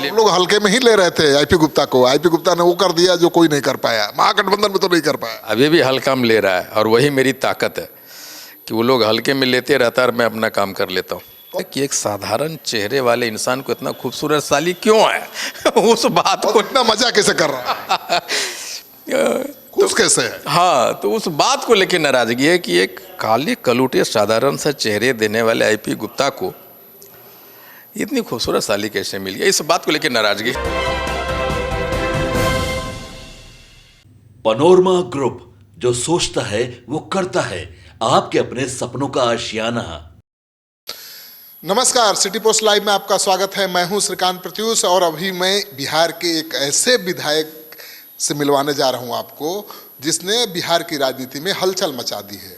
लिए लोग हल्के में ही ले रहे थे आईपी गुप्ता को। आईपी गुप्ता ने वो कर दिया जो कोई नहीं कर पाया, महागठबंधन में तो नहीं कर पाया। अभी भी हल्का में ले रहा है और वही मेरी ताकत है कि वो लोग हल्के में लेते रहता है और मैं अपना काम कर लेता हूँ। कि एक साधारण चेहरे वाले इंसान को इतना खूबसूरत साली क्यों है उस बात को इतना मजा कैसे कर रहा है खुश कैसे है? हाँ, तो उस बात को लेकर नाराजगी है कि एक काले कलूटे साधारण सा चेहरे देने वाले आईपी गुप्ता को इतनी खूबसूरत साली कैसे मिल गई, इस बात को लेकर नाराजगी। पनोरमा ग्रुप, जो सोचता है वो करता है, आपके अपने सपनों का आशियाना। नमस्कार, सिटी पोस्ट लाइव में आपका स्वागत है। मैं हूं श्रीकांत प्रत्यूष और अभी मैं बिहार के एक ऐसे विधायक से मिलवाने जा रहा हूं आपको जिसने बिहार की राजनीति में हलचल मचा दी है।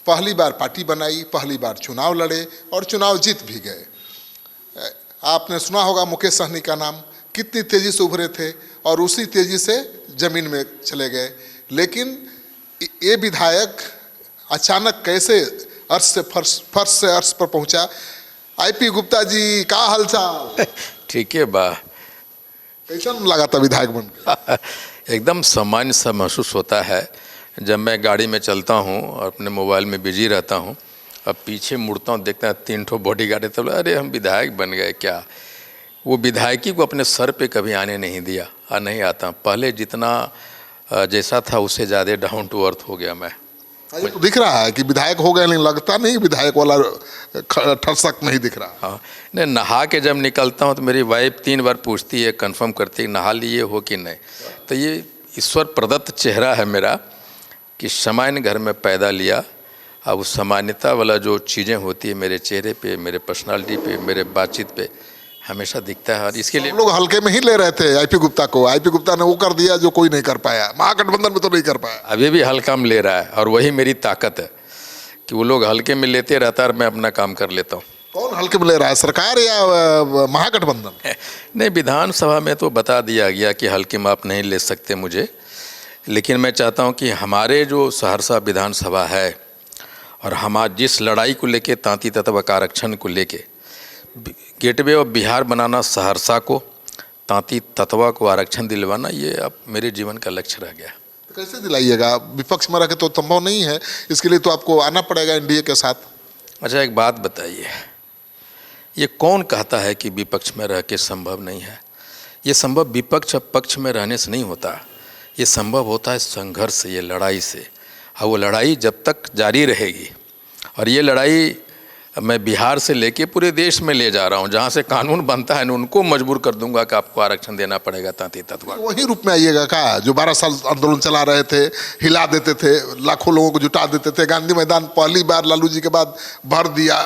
पहली बार पार्टी बनाई, पहली बार चुनाव लड़े और चुनाव जीत भी गए। आपने सुना होगा मुकेश सहनी का नाम, कितनी तेजी से उभरे थे और उसी तेजी से जमीन में चले गए। लेकिन ये विधायक अचानक कैसे अर्श से फर्श से अर्श पर पहुंचा। आईपी गुप्ता जी, का हालचाल? ठीक है बा। कैसा लगा था विधायक बन के? एकदम सामान्य सा महसूस होता है जब मैं गाड़ी में चलता हूँ और अपने मोबाइल में बिजी रहता हूँ। अब पीछे मुड़ता हूँ, देखता है 3 बॉडी गार्ड है, तो अरे हम विधायक बन गए क्या। वो विधायकी को अपने सर पे कभी आने नहीं दिया और नहीं आता। पहले जितना जैसा था उससे ज़्यादा डाउन टू अर्थ हो गया मैं। ये तो दिख रहा है कि विधायक हो गए, लेकिन लगता नहीं विधायक वाला ठरसक नहीं दिख रहा। हाँ, नहीं, नहा के जब निकलता हूँ तो मेरी वाइफ 3 बार पूछती है, कंफर्म करती है नहा लिए हो कि नहीं। तो ये ईश्वर प्रदत्त चेहरा है मेरा कि सामान्य घर में पैदा लिया। अब उस सामान्यता वाला जो चीज़ें होती है मेरे चेहरे पे, मेरे पर्सनालिटी पे, मेरे बातचीत पे हमेशा दिखता है। और इसके लिए लोग हल्के में ही ले रहे थे आईपी गुप्ता को। आईपी गुप्ता ने वो कर दिया जो कोई नहीं कर पाया, महागठबंधन में तो नहीं कर पाया। अभी भी हल्का में ले रहा है और वही मेरी ताकत है कि वो लोग हल्के में लेते रहता है और मैं अपना काम कर लेता हूँ। कौन हल्के में ले रहा है, सरकार या महागठबंधन? नहीं, विधानसभा में तो बता दिया गया कि हल्के में आप नहीं ले सकते मुझे। लेकिन मैं चाहता हूँ कि हमारे जो सहरसा विधानसभा है और हमारे जिस लड़ाई को लेके, तांती तत्व का आरक्षण को लेके, गेटवे ऑफ बिहार बनाना, सहरसा को तांती तत्वा को आरक्षण दिलवाना, ये अब मेरे जीवन का लक्ष्य रह गया। तो कैसे दिलाइएगा? विपक्ष में रह के तो संभव नहीं है, इसके लिए तो आपको आना पड़ेगा एनडीए के साथ। अच्छा, एक बात बताइए, ये कौन कहता है कि विपक्ष में रह के संभव नहीं है? ये संभव विपक्ष और पक्ष में रहने से नहीं होता, ये संभव होता है संघर्ष से, ये लड़ाई से। और वो लड़ाई जब तक जारी रहेगी, और ये लड़ाई मैं बिहार से लेके पूरे देश में ले जा रहा हूँ। जहाँ से कानून बनता है उनको मजबूर कर दूंगा कि आपको आरक्षण देना पड़ेगा तांती तत्वा। वही रूप में आइएगा का जो 12 साल आंदोलन चला रहे थे, हिला देते थे, लाखों लोगों को जुटा देते थे। गांधी मैदान पहली बार लालू जी के बाद भर दिया।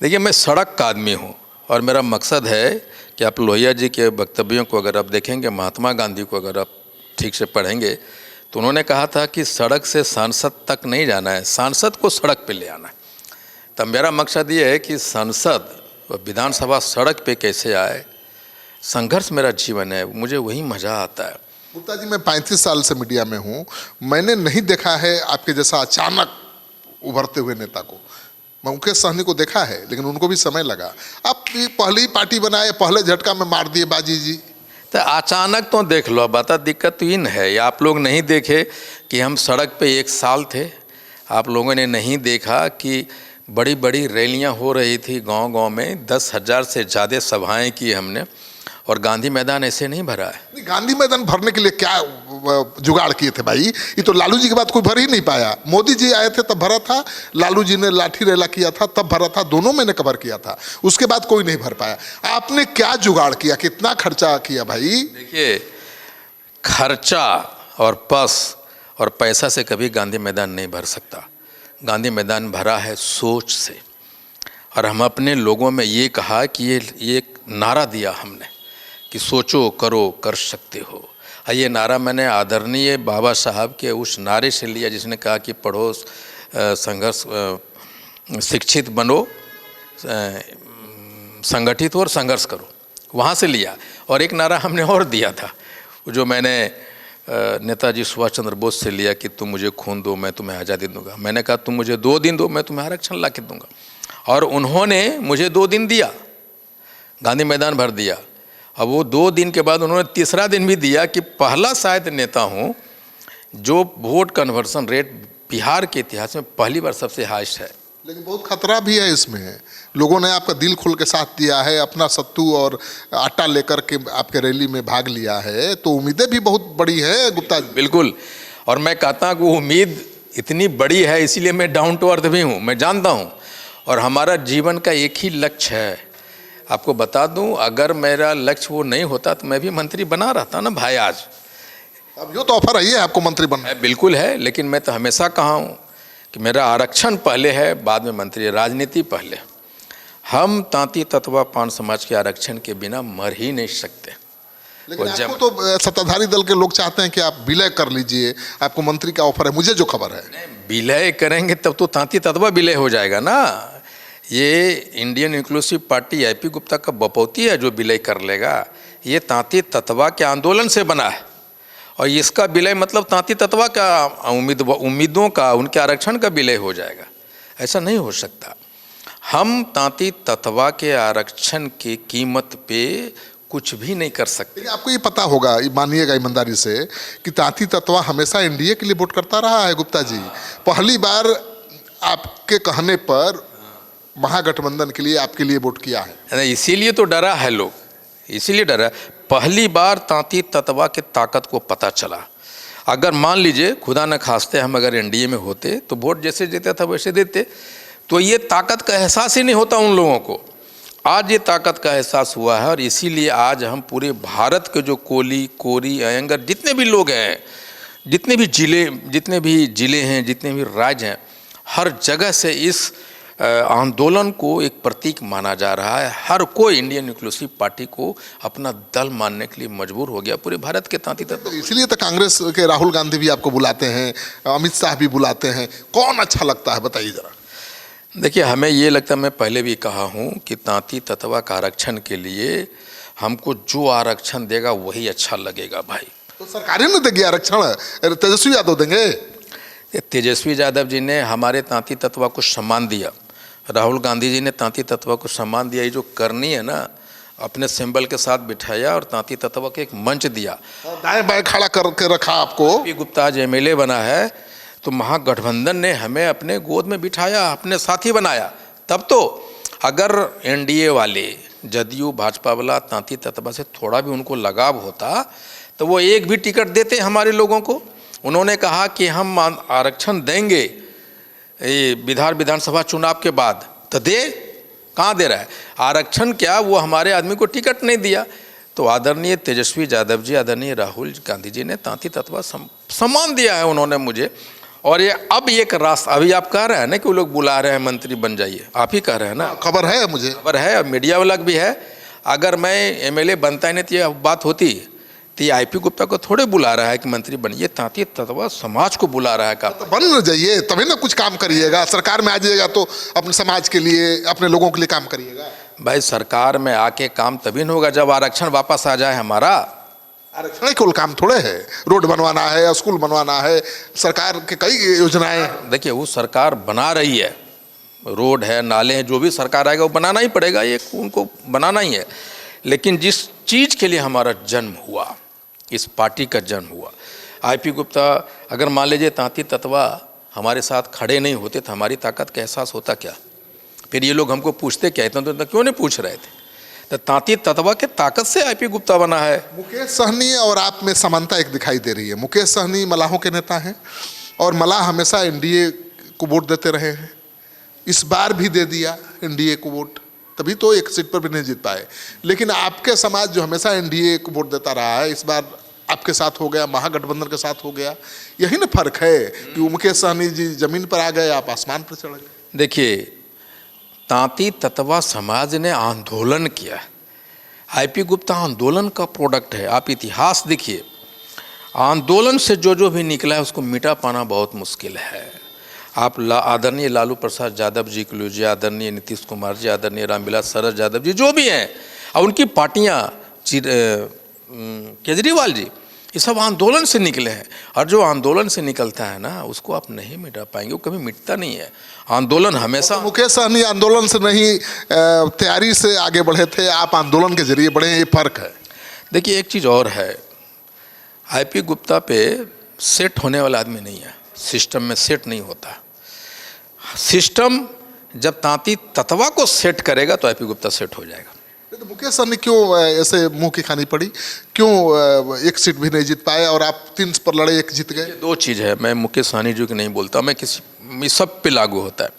देखिए, मैं सड़क का आदमी हूँ और मेरा मकसद है कि आप लोहिया जी के वक्तव्यों को अगर आप देखेंगे, महात्मा गांधी को अगर आप ठीक से पढ़ेंगे, तो उन्होंने कहा था कि सड़क से सांसद तक नहीं जाना है, सांसद को सड़क पे ले आना है। तब मेरा मकसद ये है कि सांसद विधानसभा सड़क पे कैसे आए। संघर्ष मेरा जीवन है, मुझे वही मज़ा आता है। गुप्ता जी, मैं 35 साल से मीडिया में हूँ, मैंने नहीं देखा है आपके जैसा अचानक उभरते हुए नेता को। मैं मुकेश सहनी को देखा है, लेकिन उनको भी समय लगा। आप पहली पार्टी बनाए, पहले झटका में मार दिए बाजी जी। तो अचानक तो देख लो, बता दिक्कत तो इन है, या आप लोग नहीं देखे कि हम सड़क पे 1 साल थे? आप लोगों ने नहीं देखा कि बड़ी बड़ी रैलियां हो रही थी गांव-गांव में, 10,000 से ज़्यादा सभाएं की हमने, और गांधी मैदान ऐसे नहीं भरा है। गांधी मैदान भरने के लिए क्या जुगाड़ किए थे भाई? ये तो लालू जी के बाद कोई भर ही नहीं पाया। मोदी जी आए थे तब भरा था, लालू जी ने लाठी रेला किया था तब भरा था, दोनों मैंने कवर किया था, उसके बाद कोई नहीं भर पाया। आपने क्या जुगाड़ किया, कितना खर्चा किया भाई? देखिए, खर्चा और पस और पैसा से कभी गांधी मैदान नहीं भर सकता। गांधी मैदान भरा है सोच से। और हम अपने लोगों में ये कहा कि ये एक नारा दिया हमने कि सोचो, करो, कर सकते हो। ये नारा मैंने आदरणीय बाबा साहब के उस नारे से लिया जिसने कहा कि पढ़ो, संघर्ष, शिक्षित बनो, संगठित हो और संघर्ष करो, वहाँ से लिया। और एक नारा हमने और दिया था जो मैंने नेताजी सुभाष चंद्र बोस से लिया कि तुम मुझे खून दो, मैं तुम्हें आज़ादी दूंगा। मैंने कहा तुम मुझे 2 दिन दो, मैं तुम्हें आरक्षण ला के दूंगा। और उन्होंने मुझे 2 दिन दिया, गांधी मैदान भर दिया। अब वो 2 दिन के बाद उन्होंने तीसरा दिन भी दिया कि पहला शायद नेता हूँ जो वोट कन्वर्सन रेट बिहार के इतिहास में पहली बार सबसे हाईएस्ट है। लेकिन बहुत खतरा भी है इसमें। लोगों ने आपका दिल खुल के साथ दिया है, अपना सत्तू और आटा लेकर के आपके रैली में भाग लिया है, तो उम्मीदें भी बहुत बड़ी है गुप्ता जी। बिल्कुल, और मैं कहता हूँ कि वो उम्मीद इतनी बड़ी है, इसीलिए मैं डाउन टू अर्थ भी हूँ, मैं जानता हूँ। और हमारा जीवन का एक ही लक्ष्य है। आपको बता दूँ, अगर मेरा लक्ष्य वो नहीं होता तो मैं भी मंत्री बना रहता ना भाई आज। अब यो तो ऑफर है आपको मंत्री बनना। बिल्कुल है, लेकिन मैं तो हमेशा कहा हूँ कि मेरा आरक्षण पहले है, बाद में मंत्री, राजनीति पहले। हम तांती तत्वा पान समाज के आरक्षण के बिना मर ही नहीं सकते। लेकिन आपको तो सत्ताधारी दल के लोग चाहते हैं कि आप विलय कर लीजिए, आपको मंत्री का ऑफर है, मुझे जो खबर है। विलय करेंगे तब तो तांती तत्वा विलय हो जाएगा ना। ये Indian inclusive party IP Gupta का बपौती है जो विलय कर लेगा। ये तांती तत्वा के आंदोलन से बना है, और इसका विलय मतलब तांती तत्वा का उम्मीदों का, उनके आरक्षण का विलय हो जाएगा। ऐसा नहीं हो सकता। हम तांती तत्वा के आरक्षण की कीमत पे कुछ भी नहीं कर सकते। लेकिन आपको ये पता होगा, मानिएगा ईमानदारी से, कि तांती तत्वा हमेशा एनडीए के लिए वोट करता रहा है गुप्ता जी। पहली बार आपके कहने पर महागठबंधन के लिए, आपके लिए वोट किया है। इसीलिए तो डरा है लोग, इसीलिए डरा। पहली बार तांती तत्वा की ताकत को पता चला। अगर मान लीजिए खुदा न खास्ते हम अगर एनडीए में होते तो वोट जैसे देता था वैसे देते, तो ये ताकत का एहसास ही नहीं होता उन लोगों को। आज ये ताकत का एहसास हुआ है, और इसीलिए आज हम पूरे भारत के जो कोली, कोरी, अयंगर जितने भी लोग हैं, जितने भी जिले हैं, जितने भी राज्य हैं, हर जगह से इस आंदोलन को एक प्रतीक माना जा रहा है। हर कोई इंडियन इंक्लूसिव पार्टी को अपना दल मानने के लिए मजबूर हो गया, पूरे भारत के तांती तत्व। इसलिए तो कांग्रेस के राहुल गांधी भी आपको बुलाते हैं, अमित शाह भी बुलाते हैं। कौन अच्छा लगता है बताइए जरा। देखिए, हमें ये लगता है, मैं पहले भी कहा हूँ कि तांती तत्वा का आरक्षण के लिए हमको जो आरक्षण देगा वही अच्छा लगेगा भाई। तो सरकारें नहीं देगी आरक्षण, तेजस्वी यादव देंगे। तेजस्वी यादव जी ने हमारे तांती तत्वा को सम्मान दिया, राहुल गांधी जी ने तांती तत्वा को सम्मान दिया। ये जो करनी है ना, अपने सिंबल के साथ बिठाया और तांती तत्वा को एक मंच दिया, दाएं बाएं खड़ा करके रखा आपको। पी गुप्ता आज एमएलए बना है, तो महागठबंधन ने हमें अपने गोद में बिठाया, अपने साथी बनाया। तब तो अगर एनडीए वाले, जदयू भाजपा वाला तांती तत्वा से थोड़ा भी उनको लगाव होता तो वो एक भी टिकट देते हमारे लोगों को। उन्होंने कहा कि हम आरक्षण देंगे ये विधानसभा चुनाव के बाद, तो दे, कहाँ दे रहा है आरक्षण? क्या वो हमारे आदमी को टिकट नहीं दिया? तो आदरणीय तेजस्वी यादव जी, आदरणीय राहुल गांधी जी ने तांती तत्वा सम्मान दिया है उन्होंने मुझे। और ये अब एक रास्ता, अभी आप कह रहे हैं ना कि वो लोग बुला रहे हैं मंत्री बन जाइए, आप ही कह रहे हैं ना, खबर है मुझे, खबर है, और मीडिया वाला भी है। अगर मैं एमएलए बनता ही नहीं तो ये बात होती, तो ये आईपी गुप्ता को थोड़े बुला रहा है कि मंत्री बनिए, तांती तत्वा समाज को बुला रहा है। का तो बन जाइए, तभी ना कुछ काम करिएगा। सरकार में आ जाइएगा तो अपने समाज के लिए, अपने लोगों के लिए काम करिएगा। भाई, सरकार में आके काम तभी न होगा जब आरक्षण वापस आ जाए हमारा। आरक्षण केवल काम थोड़े है, रोड बनवाना है, स्कूल बनवाना है, सरकार के कई योजनाएं। देखिए, वो सरकार बना रही है, रोड है, नाले हैं, जो भी सरकार आएगा वो बनाना ही पड़ेगा, ये उनको बनाना ही है। लेकिन जिस चीज़ के लिए हमारा जन्म हुआ, इस पार्टी का जन्म हुआ, आईपी गुप्ता, अगर मान लीजिए तांती तत्वा हमारे साथ खड़े नहीं होते तो हमारी ताकत का एहसास होता क्या? फिर ये लोग हमको पूछते क्या, इतना तो क्यों नहीं पूछ रहे थे? तो तांती तत्वा के ताकत से आईपी गुप्ता बना है। मुकेश सहनी और आप में समानता एक दिखाई दे रही है। मुकेश सहनी मलाहों के नेता हैं, और मलाह हमेशा एनडीए को वोट देते रहे हैं। इस बार भी दे दिया एनडीए को वोट, तभी तो एक सीट पर भी नहीं जीत पाए। लेकिन आपके समाज जो हमेशा एनडीए को वोट देता रहा है, इस बार आपके साथ हो गया, महागठबंधन के साथ हो गया। यही ना फर्क है कि मुकेश सहनी जी जमीन पर आ गए, आप आसमान पर चढ़ गए। देखिए, तांती तत्वा समाज ने आंदोलन किया, आईपी गुप्ता आंदोलन का प्रोडक्ट है। आप इतिहास देखिए, आंदोलन से जो भी निकला है उसको मिटा पाना बहुत मुश्किल है। आप आदरणीय लालू प्रसाद यादव जी को लीजिए, आदरणीय नीतीश कुमार जी, आदरणीय रामविलास सरस यादव जी, जो भी हैं, और उनकी पार्टियाँ, केजरीवाल जी, ये सब आंदोलन से निकले हैं। और जो आंदोलन से निकलता है ना, उसको आप नहीं मिटा पाएंगे, वो कभी मिटता नहीं है। आंदोलन हमेशा। मुकेश सहनी आंदोलन से नहीं, तैयारी से आगे बढ़े थे, आप आंदोलन के जरिए बढ़े, ये फर्क है। देखिए एक चीज़ और है, आईपी गुप्ता पे सेट होने वाला आदमी नहीं है, सिस्टम में सेट नहीं होता। सिस्टम जब तांती ततवा को सेट करेगा तो आईपी गुप्ता सेट हो जाएगा। तो मुकेश सहनी क्यों ऐसे मुंह की खानी पड़ी, क्यों एक सीट भी नहीं जीत पाए और आप 3 पर लड़े, 1 जीत गए? दो चीज़ है, मैं मुकेश सहनी जी की नहीं बोलता, मैं किसी सब पे लागू होता है।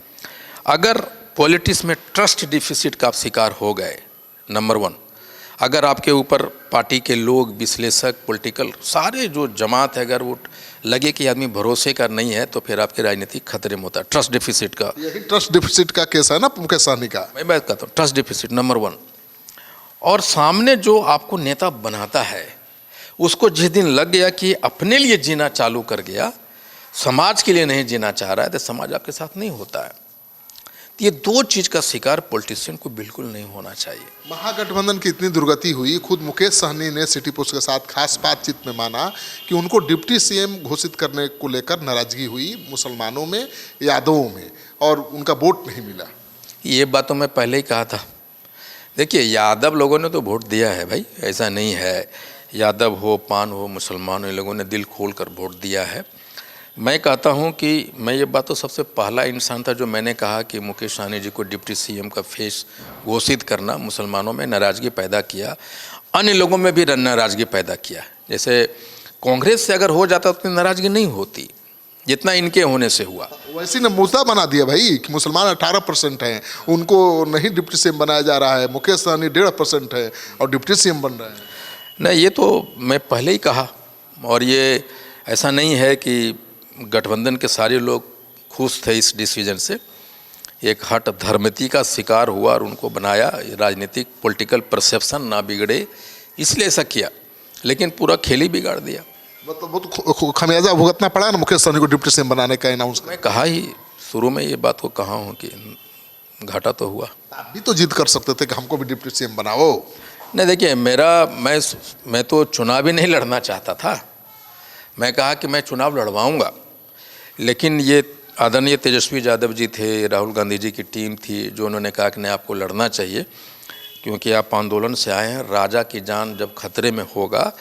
अगर पॉलिटिक्स में ट्रस्ट डिफिसिट का आप शिकार हो गए, नंबर 1, अगर आपके ऊपर पार्टी के लोग, विश्लेषक, पॉलिटिकल सारे जो जमात है, अगर वो लगे कि आदमी भरोसे का नहीं है तो फिर आपके राजनीतिक खतरे में होता है। ट्रस्ट डिफिसिट का, यही ट्रस्ट डिफिसिट का केस है ना मुकेश सहनी का। मैं बात करता हूँ, ट्रस्ट डिफिसिट नंबर 1। और सामने जो आपको नेता बनाता है उसको जिस दिन लग गया कि अपने लिए जीना चालू कर गया, समाज के लिए नहीं जीना चाह रहा है, तो समाज आपके साथ नहीं होता है। तो ये 2 चीज़ का शिकार पॉलिटिशियन को बिल्कुल नहीं होना चाहिए। महागठबंधन की इतनी दुर्गति हुई, खुद मुकेश सहनी ने सिटी पोस्ट के साथ खास बातचीत में माना कि उनको डिप्टी सीएम घोषित करने को लेकर नाराजगी हुई मुसलमानों में, यादवों में, और उनका वोट नहीं मिला। ये बात तो मैं पहले ही कहा था। देखिए यादव लोगों ने तो वोट दिया है भाई, ऐसा नहीं है, यादव हो, पान हो, मुसलमान हो, इन लोगों ने दिल खोल कर वोट दिया है। मैं कहता हूं कि मैं ये बात तो सबसे पहला इंसान था जो मैंने कहा कि मुकेश सहनी जी को डिप्टी सीएम का फेस घोषित करना मुसलमानों में नाराज़गी पैदा किया, अन्य लोगों में भी नाराज़गी पैदा किया। जैसे कांग्रेस से अगर हो जाता तो नाराज़गी नहीं होती जितना इनके होने से हुआ। वैसे ने मुद्दा बना दिया भाई कि मुसलमान 18% हैं, उनको नहीं डिप्टी सीएम बनाया जा रहा है, मुकेश सहनी 1.5% है और डिप्टी सीएम बन रहे हैं। नहीं, ये तो मैं पहले ही कहा, और ये ऐसा नहीं है कि गठबंधन के सारे लोग खुश थे इस डिसीजन से। एक हट धर्मती का शिकार हुआ और उनको बनाया, राजनीतिक पॉलिटिकल परसेप्शन ना बिगड़े इसलिए ऐसा किया, लेकिन पूरा खेल ही बिगाड़ दिया। मतलब वो तो खमियाजा भुगतना पड़ा ना मुकेश सहनी को डिप्टी सीएम बनाने का अनाउंस। मैं कहा ही शुरू में ये बात को कहा हूँ कि घाटा तो हुआ। आप भी तो जिद कर सकते थे कि हमको भी डिप्टी सीएम बनाओ। नहीं देखिए, मैं तो चुनाव ही नहीं लड़ना चाहता था। मैं कहा कि मैं चुनाव लड़वाऊंगा, लेकिन ये आदरणीय तेजस्वी यादव जी थे, राहुल गांधी जी की टीम थी, जो उन्होंने कहा कि नहीं आपको लड़ना चाहिए क्योंकि आप आंदोलन से आए हैं, राजा की जान जब खतरे में होगा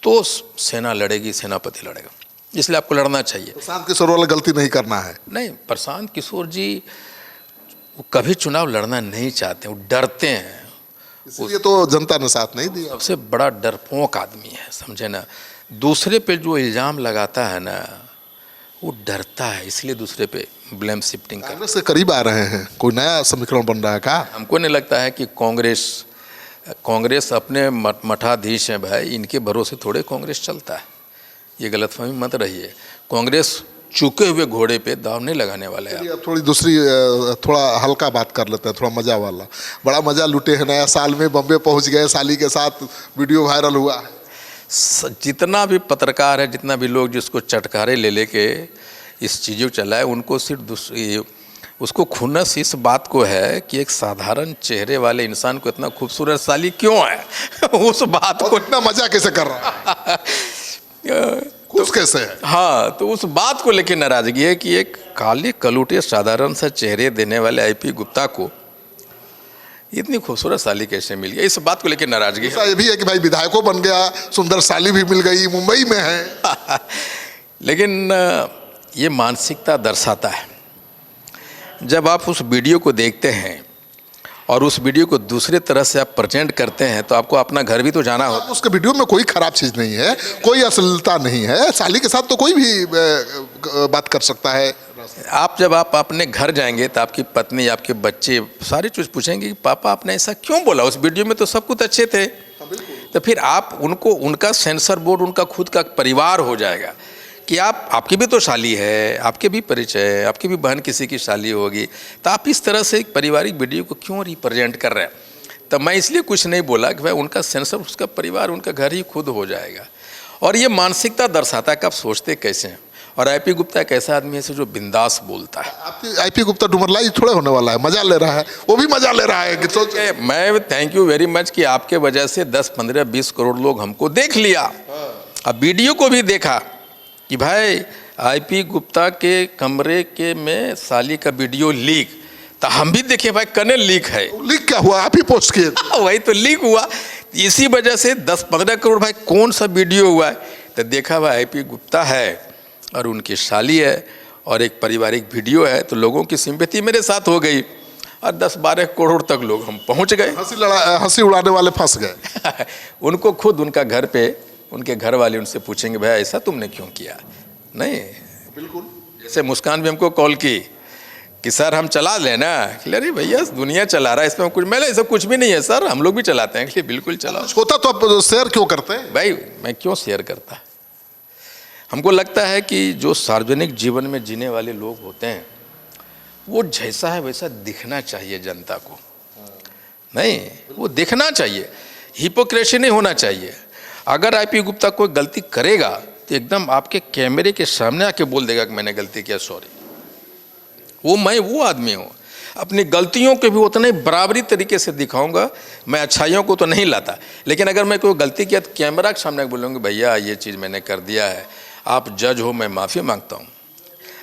तो सेना लड़ेगी, सेनापति लड़ेगा, इसलिए आपको लड़ना चाहिए। प्रशांत किशोर वाला गलती नहीं करना है। नहीं, प्रशांत किशोर जी वो कभी चुनाव लड़ना नहीं चाहते, वो डरते हैं, इसलिए तो जनता ने साथ नहीं दिया। सबसे बड़ा डरपोक आदमी है, समझे ना। दूसरे पे जो इल्ज़ाम लगाता है ना वो डरता है, इसलिए दूसरे पे ब्लेम शिफ्टिंग कर। कांग्रेस के करीब आ रहे हैं, कोई नया समीकरण बन रहा है क्या? हमको नहीं लगता है कि कांग्रेस अपने मठाधीश हैं भाई, इनके भरोसे थोड़े कांग्रेस चलता है, ये गलतफहमी मत रहिए। कांग्रेस चूके हुए घोड़े पे दाव नहीं लगाने वाले हैं। अब थोड़ा हल्का बात कर लेते हैं, थोड़ा मजा वाला। बड़ा मजा लूटे हैं, नया साल में बम्बे पहुंच गए, साली के साथ वीडियो वायरल हुआ है। जितना भी पत्रकार है, जितना भी लोग जिसको चटकारे ले लेके इस चीज़ों को चलाए, उनको सिर्फ उसको खुन्नस इस बात को है कि एक साधारण चेहरे वाले इंसान को इतना खूबसूरत साली क्यों है उस बात को इतना मजा कैसे कर रहा है खुश कैसे है? हाँ, तो उस बात को लेकर नाराजगी है कि एक काले कलूटे साधारण सा चेहरे देने वाले आईपी गुप्ता को इतनी खूबसूरत साली कैसे मिल गई, इस बात को लेकर नाराजगी है। ये भी है कि भाई विधायकों बन गया, सुंदर साली भी मिल गई, मुंबई में है। लेकिन ये मानसिकता दर्शाता है, जब आप उस वीडियो को देखते हैं और उस वीडियो को दूसरे तरह से आप प्रेजेंट करते हैं तो आपको अपना घर भी तो जाना होता है। उसके वीडियो में कोई खराब चीज़ नहीं है, कोई अश्लीलता नहीं है, साली के साथ तो कोई भी बात कर सकता है। जब आप अपने घर जाएंगे तो आपकी पत्नी, आपके बच्चे सारी चीज़ पूछेंगे कि पापा आपने ऐसा क्यों बोला, उस वीडियो में तो सब कुछ अच्छे थे। तो फिर आप उनका सेंसर बोर्ड, उनका खुद का परिवार हो जाएगा कि आपकी भी तो शाली है, आपके भी परिचय है, आपकी भी बहन किसी की शाली होगी, तो आप इस तरह से एक पारिवारिक वीडियो को क्यों रिप्रेजेंट कर रहे हैं। तो मैं इसलिए कुछ नहीं बोला कि भाई उनका सेंसर, उसका परिवार, उनका घर ही खुद हो जाएगा। और ये मानसिकता दर्शाता है कि आप सोचते कैसे हैं। और आईपी गुप्ता एक ऐसा आदमी है जो बिंदास बोलता है। आईपी गुप्ता डुमरलाई थोड़े होने वाला है, मजा ले रहा है, वो भी मजा ले रहा है कि सोच। मैं थैंक यू वेरी मच कि आपके वजह से 10, 15, 20 करोड़ लोग हमको देख लिया, अब वीडियो को भी देखा कि भाई आईपी गुप्ता के कमरे के में साली का वीडियो लीक, तो हम भी देखे भाई कने लीक है। लीक क्या हुआ, आप ही पोस्ट किए। वही तो लीक हुआ, इसी वजह से 10-15 करोड़ भाई कौन सा वीडियो हुआ है, तो देखा हुआ IP गुप्ता है और उनकी शाली है और एक पारिवारिक वीडियो है, तो लोगों की सिंपैथी मेरे साथ हो गई और 10-12 करोड़ तक लोग हम पहुंच गए। हंसी उड़ाने वाले फंस गए। उनको खुद उनका घर पे उनके घर वाले उनसे पूछेंगे भाई ऐसा तुमने क्यों किया। नहीं, बिल्कुल। जैसे मुस्कान भी हमको कॉल की कि सर हम चला लें ना, अरे भैया दुनिया चला रहा है, इसमें कुछ मैंने ऐसा कुछ भी नहीं है सर, हम लोग भी चलाते हैं। इसलिए बिल्कुल चलाओ। कुछ होता तो आप शेयर क्यों करते हैं? भाई मैं क्यों शेयर करता, हमको लगता है कि जो सार्वजनिक जीवन में जीने वाले लोग होते हैं वो जैसा है वैसा दिखना चाहिए जनता को, नहीं वो दिखना चाहिए, हिपोक्रेसी नहीं होना चाहिए। अगर IP गुप्ता कोई गलती करेगा तो एकदम आपके कैमरे के सामने आके बोल देगा कि मैंने गलती किया, सॉरी। मैं वो आदमी हूँ, अपनी गलतियों को भी उतने बराबरी तरीके से दिखाऊंगा। मैं अच्छाइयों को तो नहीं लाता, लेकिन अगर मैं कोई गलती किया तो कैमरा के सामने बोलूँगा भैया ये चीज़ मैंने कर दिया है, आप जज हो, मैं माफ़ी मांगता हूँ।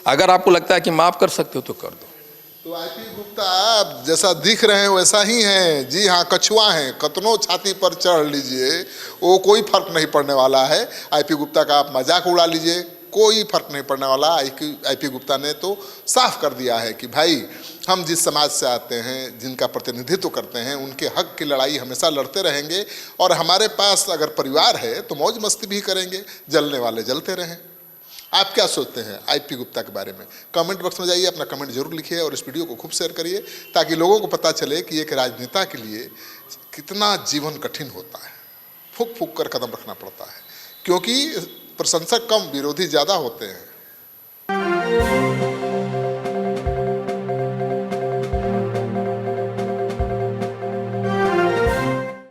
अगर आपको लगता है कि माफ़ कर सकते हो तो कर दो। तो IP गुप्ता आप जैसा दिख रहे हैं वैसा ही हैं। जी हाँ, कछुआ हैं, कतनों छाती पर चढ़ लीजिए, वो कोई फर्क नहीं पड़ने वाला है। IP गुप्ता का आप मजाक उड़ा लीजिए, कोई फर्क नहीं पड़ने वाला। IP गुप्ता ने तो साफ कर दिया है कि भाई हम जिस समाज से आते हैं, जिनका प्रतिनिधित्व करते हैं, उनके हक की लड़ाई हमेशा लड़ते रहेंगे और हमारे पास अगर परिवार है तो मौज मस्ती भी करेंगे, जलने वाले जलते रहें। आप क्या सोचते हैं IP गुप्ता के बारे में? कमेंट बॉक्स में जाइए, अपना कमेंट जरूर लिखिए और इस वीडियो को खूब शेयर करिए ताकि लोगों को पता चले कि एक राजनेता के लिए कितना जीवन कठिन होता है। फूक फूक कर कदम रखना पड़ता है, क्योंकि प्रशंसक कम विरोधी ज़्यादा होते हैं।